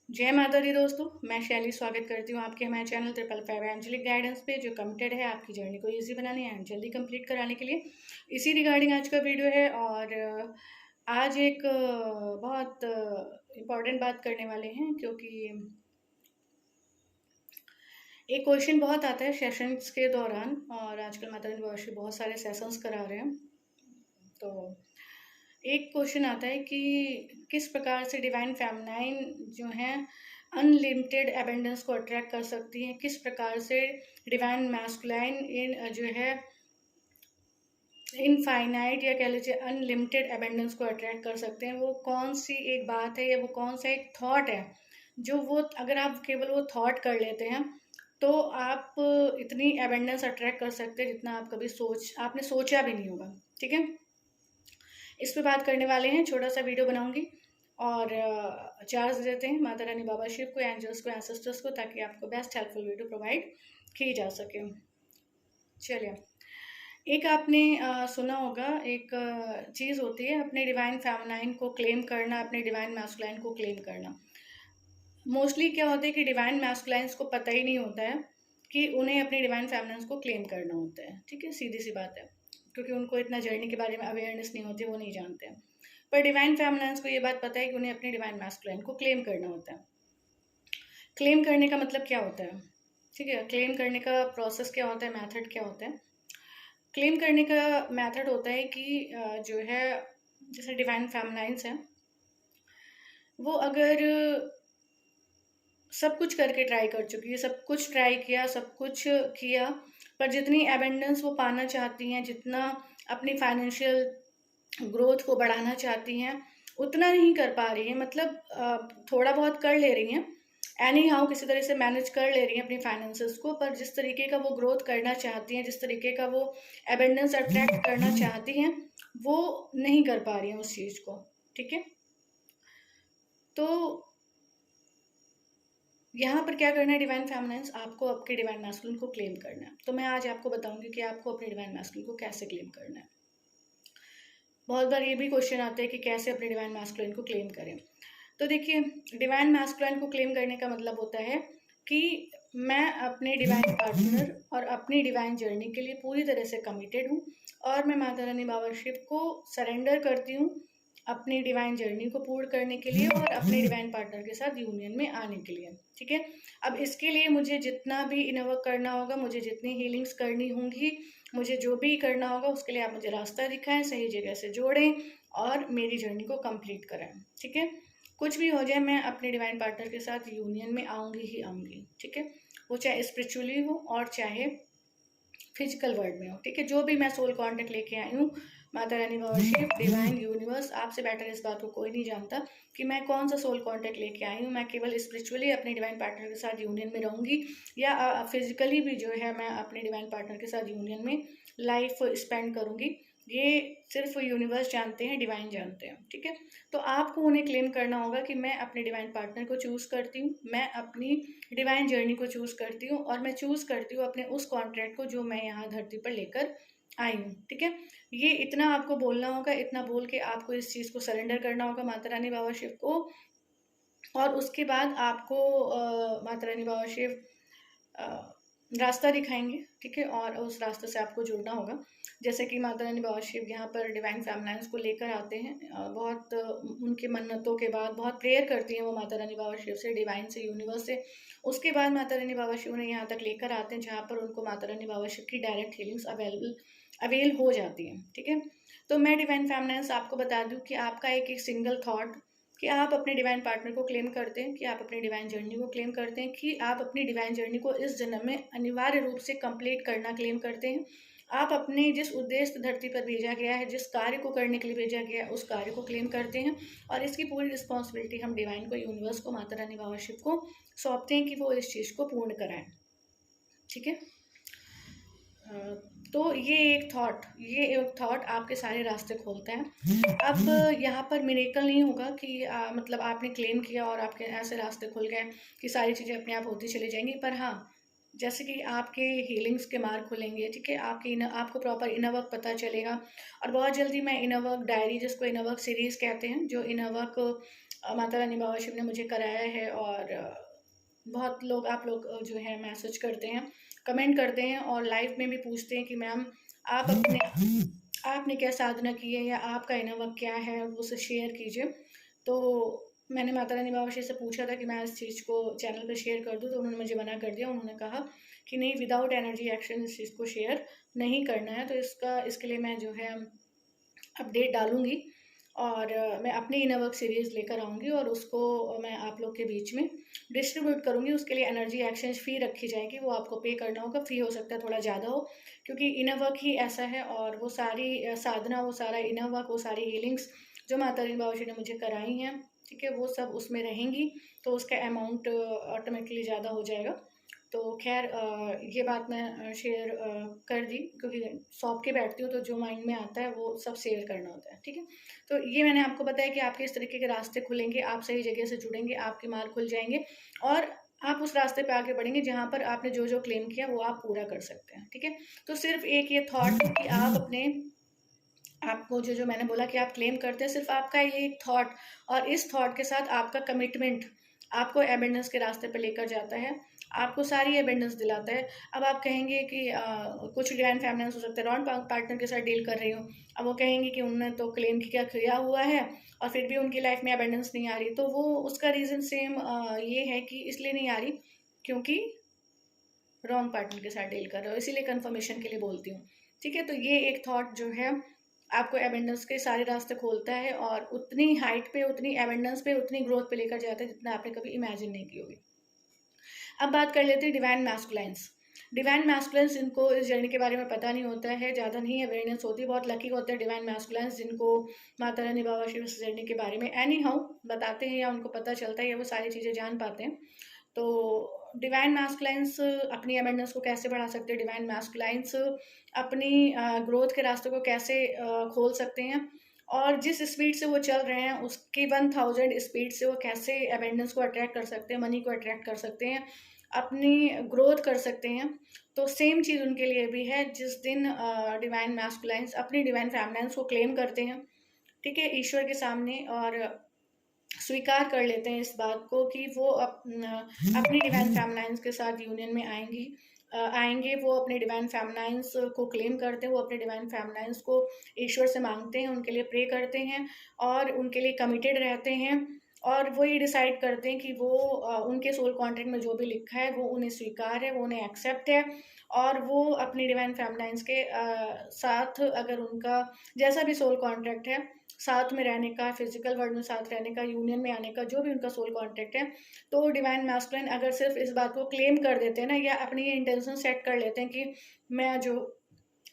जय माता दी दोस्तों, मैं शैली स्वागत करती हूँ आपके हमारे चैनल 555 एंजेलिक गाइडेंस पे, जो कमिटेड है आपकी जर्नी को इजी बनाने एंड जल्दी कंप्लीट कराने के लिए। इसी रिगार्डिंग आज का वीडियो है। और आज एक बहुत इम्पॉर्टेंट बात करने वाले हैं, क्योंकि एक क्वेश्चन बहुत आता है सेशंस के दौरान, और आजकल माता दी वर्षी बहुत सारे सेशंस करा रहे हैं। तो एक क्वेश्चन आता है कि किस प्रकार से डिवाइन फेमिनाइन जो है अनलिमिटेड एबेंडेंस को अट्रैक्ट कर सकती हैं, किस प्रकार से डिवाइन मैस्कुलाइन इन जो है इनफाइनाइट या कह लीजिए अनलिमिटेड एबेंडेंस को अट्रैक्ट कर सकते हैं। वो कौन सी एक बात है या वो कौन सा एक थॉट है जो वो अगर आप केवल वो थॉट कर लेते हैं तो आप इतनी एबेंडेंस अट्रैक्ट कर सकते हैं जितना आप कभी आपने सोचा भी नहीं होगा। ठीक है, इस पे बात करने वाले हैं। छोटा सा वीडियो बनाऊंगी और चार्ज देते हैं माता रानी, बाबा शिव को, एंजल्स को, एंसेस्टर्स को, ताकि आपको बेस्ट हेल्पफुल वीडियो प्रोवाइड की जा सके। चलिए, एक आपने सुना होगा, एक चीज़ होती है अपने डिवाइन फेमिनाइन को क्लेम करना, अपने डिवाइन मैस्कुलाइन को क्लेम करना। मोस्टली क्या होता है कि डिवाइन मैस्कुलाइंस को पता ही नहीं होता है कि उन्हें अपने डिवाइन फेमिनाइन को क्लेम करना होता है। ठीक है, सीधी सी बात है, क्योंकि उनको इतना जर्नी के बारे में अवेयरनेस नहीं होती, वो नहीं जानते हैं। पर डिवाइन फेमिनाइंस को ये बात पता है कि उन्हें अपने डिवाइन मैस्कुलाइन को क्लेम करना होता है। क्लेम करने का मतलब क्या होता है? ठीक है, क्लेम करने का प्रोसेस क्या होता है, मेथड क्या होता है? क्लेम करने का मेथड होता है कि जो है जैसे डिवाइन फेमिनाइंस है, वो अगर सब कुछ करके ट्राई कर चुकी है, सब कुछ ट्राई किया, सब कुछ किया, पर जितनी एबेंडेंस वो पाना चाहती हैं, जितना अपनी फाइनेंशियल ग्रोथ को बढ़ाना चाहती हैं, उतना नहीं कर पा रही हैं। मतलब थोड़ा बहुत कर ले रही हैं, एनी हाउ किसी तरह से मैनेज कर ले रही हैं अपनी फाइनेंसेस को, पर जिस तरीके का वो ग्रोथ करना चाहती हैं, जिस तरीके का वो एबेंडेंस अट्रैक्ट करना चाहती हैं, वो नहीं कर पा रही हैं उस चीज़ को। ठीक है, तो यहाँ पर क्या करना है डिवाइन फेमिनाइंस, आपको आपके डिवाइन मैस्कुलिन को क्लेम करना है। तो मैं आज आपको बताऊंगी कि आपको अपने डिवाइन मैस्कुलिन को कैसे क्लेम करना है। बहुत बार ये भी क्वेश्चन आता है कि कैसे अपने डिवाइन मैस्कुलिन को क्लेम करें। तो देखिए, डिवाइन मैस्कुलिन को क्लेम करने का मतलब होता है कि मैं अपने डिवाइन पार्टनर और अपनी डिवाइन जर्नी के लिए पूरी तरह से कमिटेड हूँ, और मैं माता रानी बाबा शिव को सरेंडर करती हूँ अपनी डिवाइन जर्नी को पूर्ण करने के लिए और अपने डिवाइन पार्टनर के साथ यूनियन में आने के लिए। ठीक है, अब इसके लिए मुझे जितना भी इनर वर्क करना होगा, मुझे जितनी हीलिंग्स करनी होंगी, मुझे जो भी करना होगा, उसके लिए आप मुझे रास्ता दिखाएं, सही जगह से जोड़ें और मेरी जर्नी को कंप्लीट कराएं। ठीक है, कुछ भी हो जाए, मैं अपने डिवाइन पार्टनर के साथ यूनियन में आऊँगी ही आऊँगी। ठीक है, वो चाहे स्पिरिचुअली हो और चाहे फिजिकल वर्ल्ड में हो। ठीक है, जो भी मैं सोल कॉन्टेक्ट लेके आई हूँ, माता रानी, बाबा शिव, डिवाइन यूनिवर्स, आपसे बेटर इस बात को कोई नहीं जानता कि मैं कौन सा सोल कॉन्टेक्ट लेके आई हूँ। मैं केवल स्पिरिचुअली अपने डिवाइन पार्टनर के साथ यूनियन में रहूँगी, या फिजिकली भी जो है मैं अपने डिवाइन पार्टनर के साथ यूनियन में लाइफ स्पेंड करूँगी। ये सिर्फ यूनिवर्स जानते हैं, डिवाइन जानते हैं। ठीक है, तो आपको उन्हें क्लेम करना होगा कि मैं अपने डिवाइन पार्टनर को चूज़ करती हूँ, मैं अपनी डिवाइन जर्नी को चूज़ करती हूँ, और मैं चूज़ करती हूँ अपने उस कॉन्ट्रैक्ट को जो मैं यहाँ धरती पर लेकर आई हूँ। ठीक है, ये इतना आपको बोलना होगा, इतना बोल के आपको इस चीज़ को सरेंडर करना होगा माता रानी, बाबा शिव को, और उसके बाद आपको माता रानी, बाबा शिव रास्ता दिखाएंगे। ठीक है, और उस रास्ते से आपको जुड़ना होगा। जैसे कि माता रानी, बाबा शिव यहाँ पर डिवाइन फेमिनाइंस को लेकर आते हैं, बहुत उनके मन्नतों के बाद बहुत प्रेयर करती हैं वो माता रानी, बाबा शिव से, डिवाइन से, यूनिवर्स से। उसके बाद माता रानी, बाबा शिव उन्हें यहाँ तक लेकर आते हैं जहाँ पर उनको माता रानी, बाबा शिव की डायरेक्ट हीलिंग्स अवेल हो जाती हैं। ठीक है, तो मैं डिवाइन फेमिनाइंस आपको बता दूँ कि आपका एक सिंगल थॉट कि आप अपने डिवाइन पार्टनर को क्लेम करते हैं, कि आप अपनी डिवाइन जर्नी को क्लेम करते हैं, कि आप अपनी डिवाइन जर्नी को इस जन्म में अनिवार्य रूप से कंप्लीट करना क्लेम करते हैं। आप अपने जिस उद्देश्य धरती पर भेजा गया है, जिस कार्य को करने के लिए भेजा गया है, उस कार्य को क्लेम करते हैं, और इसकी पूरी रिस्पॉन्सिबिलिटी हम डिवाइन को, यूनिवर्स को, माता रानी, बाबा शिव को सौंपते हैं कि वो इस चीज़ को पूर्ण कराएं। ठीक है, तो ये एक थॉट आपके सारे रास्ते खोलता है। अब यहाँ पर मिरेकल नहीं होगा कि मतलब आपने क्लेम किया और आपके ऐसे रास्ते खुल गए कि सारी चीज़ें अपने आप होती चली जाएंगी। पर हाँ, जैसे कि आपके हीलिंग्स के मार्ग खुलेंगे, ठीक है, आपको प्रॉपर इनर वर्क पता चलेगा। और बहुत जल्दी मैं इनर वर्क डायरी, जिसको इनर वर्क सीरीज़ कहते हैं, जो इनर वर्क माता रानी बाबा शिव ने मुझे कराया है। और बहुत लोग, आप लोग जो है मैसेज करते हैं, कमेंट करते हैं और लाइव में भी पूछते हैं कि मैम आप आपने क्या साधना की है या आपका इनर वर्क क्या है, वो उसे शेयर कीजिए। तो मैंने माता रानी बाबा श्री से पूछा था कि मैं इस चीज़ को चैनल पे शेयर कर दूँ, तो उन्होंने मुझे मना कर दिया। उन्होंने कहा कि नहीं, विदाउट एनर्जी एक्शन इस चीज़ को शेयर नहीं करना है। तो इसके लिए मैं जो है अपडेट डालूँगी और मैं अपनी इनर वर्क सीरीज़ लेकर आऊँगी और उसको मैं आप लोग के बीच में डिस्ट्रीब्यूट करूँगी। उसके लिए एनर्जी एक्सचेंज फ़ी रखी जाएगी, वो आपको पे करना होगा। फ़ी हो सकता है थोड़ा ज़्यादा हो, क्योंकि इनर वर्क ही ऐसा है। और वो सारी साधना, वो सारा इनर वर्क, वो सारी हीलिंग्स जो माता रानी बाबा जी ने मुझे कराई हैं, ठीक है, वो सब उसमें रहेंगी, तो उसका अमाउंट ऑटोमेटिकली ज़्यादा हो जाएगा। तो खैर, ये बात मैं शेयर कर दी, क्योंकि सौंप के बैठती हूँ तो जो माइंड में आता है वो सब शेयर करना होता है, ठीक है। तो ये मैंने आपको बताया कि आपके इस तरीके के रास्ते खुलेंगे, आप सही जगह से जुड़ेंगे, आपके मार्ग खुल जाएंगे और आप उस रास्ते पे आगे बढ़ेंगे जहाँ पर आपने जो जो क्लेम किया वो आप पूरा कर सकते हैं, ठीक है। तो सिर्फ एक ये थॉट है कि आप अपने, आपको जो जो मैंने बोला कि आप क्लेम करते हैं, सिर्फ आपका ये एक थॉट और इस थॉट के साथ आपका कमिटमेंट आपको एबेंडेंस के रास्ते पे लेकर जाता है, आपको सारी एबेंडेंस दिलाता है। अब आप कहेंगे कि कुछ डिवाइन फेमिनिन्स हो सकते हैं रॉन्ग पार्टनर के साथ डील कर रही हूँ, अब वो कहेंगे कि उन्होंने तो क्लेम किया हुआ है और फिर भी उनकी लाइफ में एबेंडेंस नहीं आ रही। तो वो उसका रीज़न सेम ये है कि इसलिए नहीं आ रही क्योंकि रॉन्ग पार्टनर के साथ डील कर रहे हो, इसीलिए कंफर्मेशन के लिए बोलती हूँ, ठीक है। तो ये एक थॉट जो है आपको एबेंडेंस के सारे रास्ते खोलता है और उतनी हाइट पे, उतनी एबेंडेंस पे, उतनी ग्रोथ पे लेकर जाता है जितना आपने कभी इमेजिन नहीं की होगी। अब बात कर लेते हैं डिवाइन मैस्कुलाइंस। डिवाइन मैस्कुलाइंस, इनको इस जर्नी के बारे में पता नहीं होता है, ज़्यादा नहीं अवेयरनेस होती, बहुत लकी होते हैं डिवाइन मैस्कुलाइंस जिनको माता रानी बाबा शिव इस जर्नी के बारे में एनी हाउ बताते हैं या उनको पता चलता है या वो सारी चीज़ें जान पाते हैं। तो डिवाइन मैस्कुलाइंस अपनी अवेयरनेस को कैसे बढ़ा सकते हैं, डिवाइन मैस्कुलाइंस अपनी ग्रोथ के रास्तों को कैसे खोल सकते हैं, और जिस स्पीड से वो चल रहे हैं उसकी 1000 स्पीड से वो कैसे अवेयरनेस को अट्रैक्ट कर सकते हैं, मनी को अट्रैक्ट कर सकते हैं, अपनी ग्रोथ कर सकते हैं। तो सेम चीज़ उनके लिए भी है। जिस दिन डिवाइन मैस्कुलाइंस अपनी डिवाइन फेमिनिन्स को क्लेम करते हैं, ठीक है, ईश्वर के सामने, और स्वीकार कर लेते हैं इस बात को कि वो अपनी डिवाइन फेमिनिन्स के साथ यूनियन में आएंगे, वो अपने डिवाइन फेमिनिन्स को क्लेम करते हैं, वो अपने डिवाइन फेमिनिन्स को ईश्वर से मांगते हैं, उनके लिए प्रे करते हैं और उनके लिए कमिटेड रहते हैं। और वो ये डिसाइड करते हैं कि वो उनके सोल कॉन्ट्रैक्ट में जो भी लिखा है वो उन्हें स्वीकार है, वो उन्हें एक्सेप्ट है। और वो अपनी डिवाइन फेमिनिन्स के साथ, अगर उनका जैसा भी सोल कॉन्ट्रैक्ट है, साथ में रहने का, फिजिकल वर्ल्ड में साथ रहने का, यूनियन में आने का, जो भी उनका सोल कॉन्ट्रैक्ट है, तो डिवाइन मैस्कुलिन अगर सिर्फ इस बात को क्लेम कर देते हैं ना, या अपनी ये इंटेंशन सेट कर लेते हैं कि मैं जो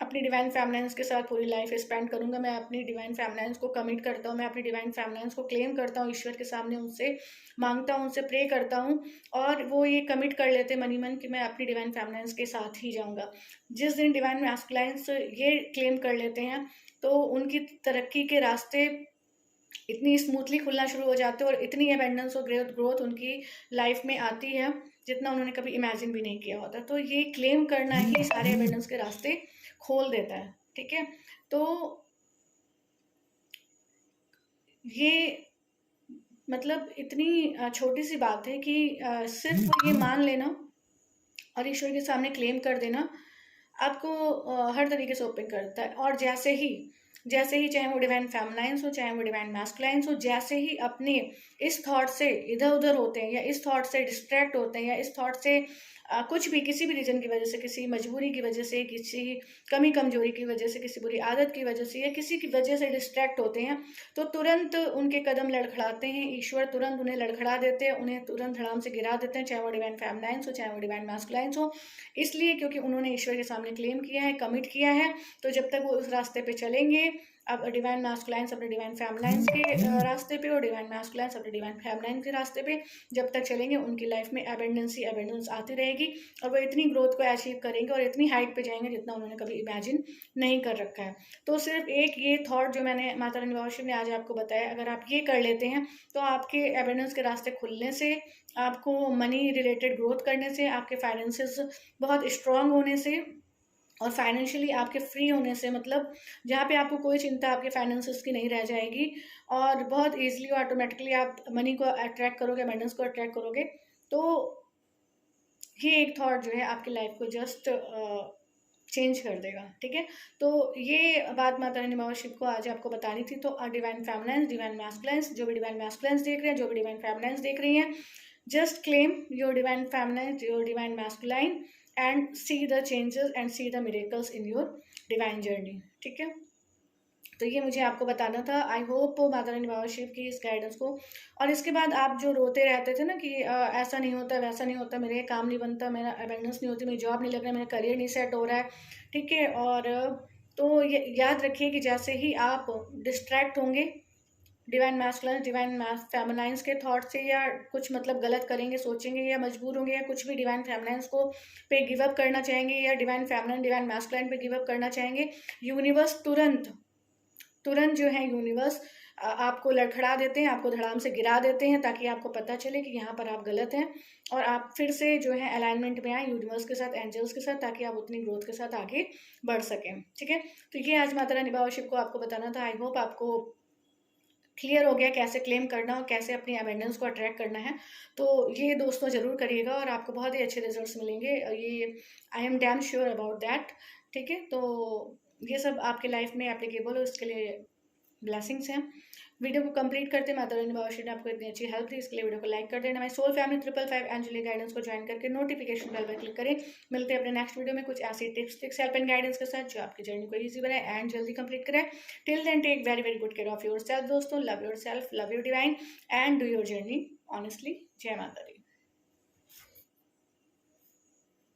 अपनी डिवाइन फेमिनिन्स के साथ पूरी लाइफ स्पेंड करूंगा, मैं अपनी डिवाइन फेमिनिन्स को कमिट करता हूँ, मैं अपनी डिवाइन फेमिनिन्स को क्लेम करता हूँ, ईश्वर के सामने उनसे मांगता हूँ, उनसे प्रे करता हूँ, और वो ये कमिट कर लेते हैं मनी मन कि मैं अपनी डिवाइन फेमिनिन्स के साथ ही जाऊँगा। जिस दिन डिवाइन मैस्कुलाइंस ये क्लेम कर लेते हैं, तो उनकी तरक्की के रास्ते इतनी स्मूथली खुलना शुरू हो जाते हैं और इतनी अबेंडेंस और ग्रोथ उनकी लाइफ में आती है जितना उन्होंने कभी इमेजिन भी नहीं किया होता। तो ये क्लेम करना ही सारे अबेंडेंस के रास्ते खोल देता है, ठीक है। तो ये मतलब इतनी छोटी सी बात है कि सिर्फ ये मान लेना और ईश्वर के सामने क्लेम कर देना आपको हर तरीके से ओपन करता है। और जैसे ही चाहे वो डिवाइन फेमिनाइंस हो, चाहे वो डिवाइन मैस्कुलाइंस हो, जैसे ही अपने इस थॉट से इधर उधर होते हैं या इस थॉट से डिस्ट्रैक्ट होते हैं या इस थॉट से कुछ भी, किसी भी रीज़न की वजह से, किसी मजबूरी की वजह से, किसी कमी कमजोरी की वजह से, किसी बुरी आदत की वजह से या किसी की वजह से डिस्ट्रैक्ट होते हैं, तो तुरंत उनके कदम लड़खड़ाते हैं, ईश्वर तुरंत उन्हें लड़खड़ा देते हैं, उन्हें तुरंत धड़ाम से गिरा देते हैं, चाहे वो डिवाइन फेमिनाइंस हो, चाहे वो डिवाइन मैस्कुलाइंस हो। इसलिए क्योंकि उन्होंने ईश्वर के सामने क्लेम किया है, कमिट किया है। तो जब तक वो उस रास्ते पे चलेंगे, अब डिवाइन मैस्कुलाइन्स अपने डिवाइन फेमिनाइन्स के रास्ते पे और डिवाइन मैस्कुलाइन्स अपने डिवाइन फेमिनाइन के रास्ते पे जब तक चलेंगे उनकी लाइफ में एबेंडेंस आती रहेगी और वो इतनी ग्रोथ को अचीव करेंगे और इतनी हाइट पे जाएंगे जितना उन्होंने कभी इमेजिन नहीं कर रखा है। तो सिर्फ एक ये थॉट जो मैंने माता रानी बाबा शिव ने आज आपको बताया, अगर आप ये कर लेते हैं तो आपके एबेंडेंस के रास्ते खुलने से, आपको मनी रिलेटेड ग्रोथ करने से, आपके फाइनेंसेस बहुत स्ट्रांग होने से और फाइनेंशियली आपके फ्री होने से, मतलब जहाँ पे आपको कोई चिंता आपके फाइनेंसेस की नहीं रह जाएगी और बहुत ईजिली और ऑटोमेटिकली आप मनी को अट्रैक्ट करोगे, एबंडेंस को अट्रैक्ट करोगे। तो ये एक थॉट जो है आपकी लाइफ को जस्ट चेंज कर देगा। ठीक है, तो ये बात माता रानी बाबा शिव को आज आपको बतानी थी। तो डिवाइन फेमिनाइन्स, डिवाइन मैस्कुलाइन्स, जो भी डिवाइन मैस्कुलाइन्स देख रहे हैं, जो भी डिवाइन फेमिनाइन्स देख रही हैं, just claim your divine feminine, your divine masculine and see the changes and see the miracles in your divine journey। ठीक है, तो ये मुझे आपको बताना था। आई होप माता रानी बाबा शिव की इस गाइडेंस को। और इसके बाद आप जो रोते रहते थे ना कि ऐसा नहीं होता, वैसा नहीं होता, मेरे काम नहीं बनता, मेरा अबेंडेंस नहीं होती, मेरी जॉब नहीं लग रहा है, मेरा करियर नहीं सेट हो रहा है, ठीक है, और तो ये याद रखिए कि जैसे ही आप डिस्ट्रैक्ट होंगे डिवाइन मैस्कुलाइन, डिवाइन फेमिनाइन्स के थॉट से, या कुछ मतलब गलत करेंगे, सोचेंगे या मजबूर होंगे या कुछ भी डिवाइन फेमिनाइन्स को पे गिव अप करना चाहेंगे या डिवाइन फेमिनाइन डिवाइन मैस्कुलाइन पे गिव अप करना चाहेंगे, यूनिवर्स तुरंत जो है यूनिवर्स आपको लड़खड़ा देते हैं, आपको धड़ाम से गिरा देते हैं, ताकि आपको पता चले कि यहाँ पर आप गलत हैं और आप फिर से जो है अलाइनमेंट में आए यूनिवर्स के साथ, एंजल्स के साथ, ताकि आप उतनी ग्रोथ के साथ आगे बढ़ सकें। ठीक है, तो ये आज माता रानी बाबा शिव को आपको बताना था। आई होप आपको क्लियर हो गया कैसे क्लेम करना और कैसे अपनी अबेंडेंस को अट्रैक्ट करना है। तो ये दोस्तों ज़रूर करिएगा और आपको बहुत ही अच्छे रिजल्ट्स मिलेंगे, ये I am damn sure about that. ठीक है, तो ये सब आपके लाइफ में एप्लीकेबल हो, इसके लिए ब्लेसिंग्स हैं। वीडियो को कंप्लीट करते माता रानी बाबा शिव ने आपको इतनी अच्छी हेल्प दी, इसके लिए वीडियो को लाइक कर देना। My soul family 555 angelic guidance को ज्वाइन करके नोटिफिकेशन बेल पर क्लिक करें। मिलते हैं अपने नेक्स्ट वीडियो में कुछ ऐसी tips tricks help and guidance के साथ जो आपकी जर्नी को ईजी बनाए एंड जल्दी कंप्लीट करें। Till then take very very good care of yourself दोस्तों। Love yourself, love your divine and do your journey honestly. जय माता दी।